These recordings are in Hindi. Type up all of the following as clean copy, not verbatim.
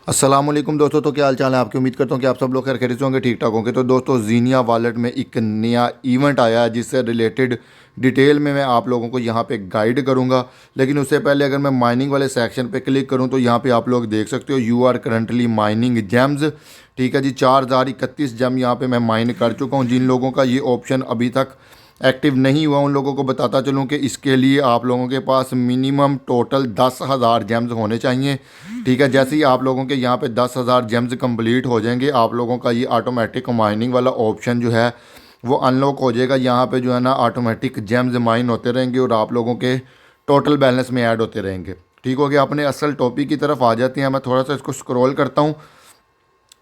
अस्सलाम वालेकुम दोस्तों। तो क्या हाल चाल है आपकी। उम्मीद करता हूँ कि आप सब लोग खैर खैरियत से होंगे, ठीक ठाक होंगे। तो दोस्तों जीनिया वॉलेट में एक नया इवेंट आया है जिससे रिलेटेड डिटेल में मैं आप लोगों को यहाँ पे गाइड करूँगा। लेकिन उससे पहले अगर मैं माइनिंग वाले सेक्शन पे क्लिक करूँ तो यहाँ पे आप लोग देख सकते हो you are currently mining gems. ठीक है जी, 4031 जेम यहाँ पे मैं माइन कर चुका हूँ। जिन लोगों का ये ऑप्शन अभी तक एक्टिव नहीं हुआ उन लोगों को बताता चलूँ कि इसके लिए आप लोगों के पास मिनिमम टोटल 10,000 जेम्स होने चाहिए। ठीक है, जैसे ही आप लोगों के यहाँ पे 10,000 जेम्स कंप्लीट हो जाएंगे आप लोगों का ये ऑटोमेटिक माइनिंग वाला ऑप्शन जो है वो अनलॉक हो जाएगा। यहाँ पे जो है ना ऑटोमेटिक जेम्स माइन होते रहेंगे और आप लोगों के टोटल बैलेंस में ऐड होते रहेंगे। ठीक हो गया। अपने असल टॉपिक की तरफ आ जाते हैं। मैं थोड़ा सा इसको स्क्रॉल करता हूँ।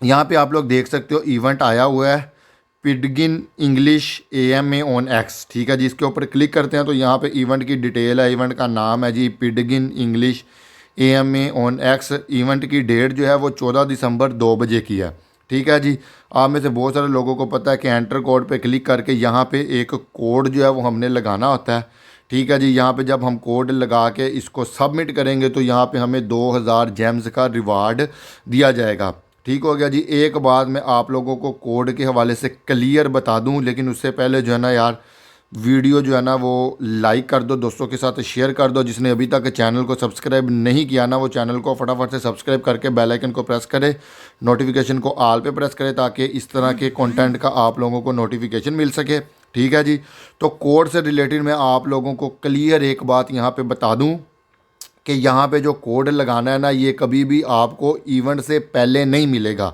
यहाँ पे आप लोग देख सकते हो इवेंट आया हुआ है पिडगिन इंग्लिश AMA ऑन एक्स। ठीक है जी, इसके ऊपर क्लिक करते हैं तो यहाँ पे इवेंट की डिटेल है। इवेंट का नाम है जी pidgin English AMA on X. Event की डेट जो है वो 14 दिसंबर 2 बजे की है। ठीक है जी, आप में से बहुत सारे लोगों को पता है कि एंटर कोड पे क्लिक करके यहाँ पे एक कोड जो है वो हमने लगाना होता है। ठीक है जी, यहाँ पे जब हम कोड लगा के इसको सबमिट करेंगे तो यहाँ पे हमें 2000 जेम्स का रिवार्ड दिया जाएगा। ठीक हो गया जी। एक बात मैं आप लोगों को कोड के हवाले से क्लियर बता दूं, लेकिन उससे पहले जो है ना यार वीडियो जो है ना वो लाइक कर दो, दोस्तों के साथ शेयर कर दो। जिसने अभी तक चैनल को सब्सक्राइब नहीं किया ना वो चैनल को फटाफट से सब्सक्राइब करके बेल आइकन को प्रेस करे, नोटिफिकेशन को ऑल पे प्रेस करे ताकि इस तरह के कंटेंट का आप लोगों को नोटिफिकेशन मिल सके। ठीक है जी, तो कोड से रिलेटेड मैं आप लोगों को क्लियर एक बात यहाँ पर बता दूँ कि यहाँ पे जो कोड लगाना है ना ये कभी भी आपको इवेंट से पहले नहीं मिलेगा।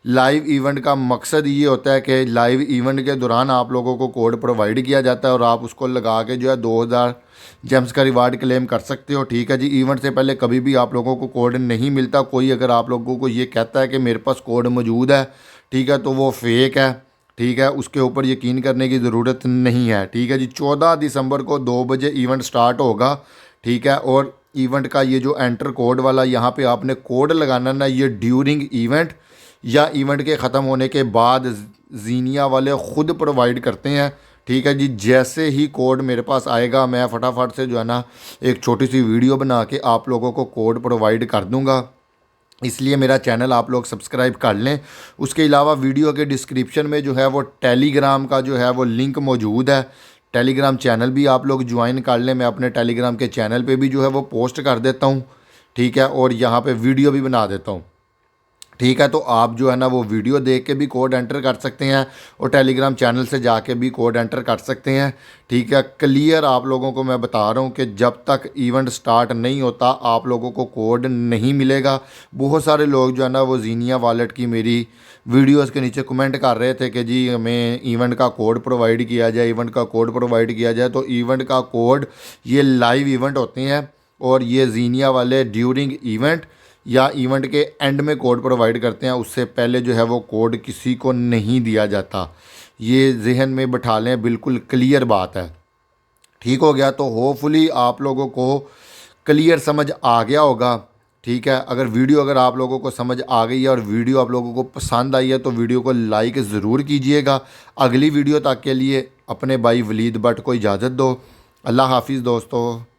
लाइव इवेंट का मकसद ये होता है कि लाइव इवेंट के दौरान आप लोगों को कोड प्रोवाइड किया जाता है और आप उसको लगा के जो है 2000 जेम्स का रिवार्ड क्लेम कर सकते हो। ठीक है जी, इवेंट से पहले कभी भी आप लोगों को कोड नहीं मिलता। कोई अगर आप लोगों को ये कहता है कि मेरे पास कोड मौजूद है, ठीक है, तो वो फेक है। ठीक है, उसके ऊपर यकीन करने की ज़रूरत नहीं है। ठीक है जी, 14 दिसंबर को 2 बजे इवेंट स्टार्ट होगा। ठीक है, और इवेंट का ये जो एंटर कोड वाला यहाँ पे आपने कोड लगाना ना ये ड्यूरिंग इवेंट या इवेंट के ख़त्म होने के बाद जीनिया वाले ख़ुद प्रोवाइड करते हैं। ठीक है जी, जैसे ही कोड मेरे पास आएगा मैं फटाफट से जो है ना एक छोटी सी वीडियो बना के आप लोगों को कोड प्रोवाइड कर दूंगा। इसलिए मेरा चैनल आप लोग सब्सक्राइब कर लें। उसके अलावा वीडियो के डिस्क्रिप्शन में जो है वो टेलीग्राम का जो है वो लिंक मौजूद है। टेलीग्राम चैनल भी आप लोग ज्वाइन कर लें। मैं अपने टेलीग्राम के चैनल पे भी जो है वो पोस्ट कर देता हूँ। ठीक है, और यहाँ पे वीडियो भी बना देता हूँ। ठीक है, तो आप जो है ना वो वीडियो देख के भी कोड एंटर कर सकते हैं और टेलीग्राम चैनल से जाके भी कोड एंटर कर सकते हैं। ठीक है, क्लियर आप लोगों को मैं बता रहा हूँ कि जब तक इवेंट स्टार्ट नहीं होता आप लोगों को कोड नहीं मिलेगा। बहुत सारे लोग जो है ना वो जीनिया वॉलेट की मेरी वीडियोस के नीचे कमेंट कर रहे थे कि जी हमें इवेंट का कोड प्रोवाइड किया जाए, इवेंट का कोड प्रोवाइड किया जाए। तो इवेंट का कोड ये लाइव इवेंट होते हैं और ये जीनिया वाले ड्यूरिंग इवेंट या इवेंट के एंड में कोड प्रोवाइड करते हैं। उससे पहले जो है वो कोड किसी को नहीं दिया जाता। ये जहन में बैठा लें, बिल्कुल क्लियर बात है। ठीक हो गया, तो होपफुली आप लोगों को क्लियर समझ आ गया होगा। ठीक है, अगर आप लोगों को समझ आ गई है और वीडियो आप लोगों को पसंद आई है तो वीडियो को लाइक ज़रूर कीजिएगा। अगली वीडियो तक के लिए अपने भाई वलीद भट्ट को इजाज़त दो। अल्लाह हाफिज़ दोस्तों।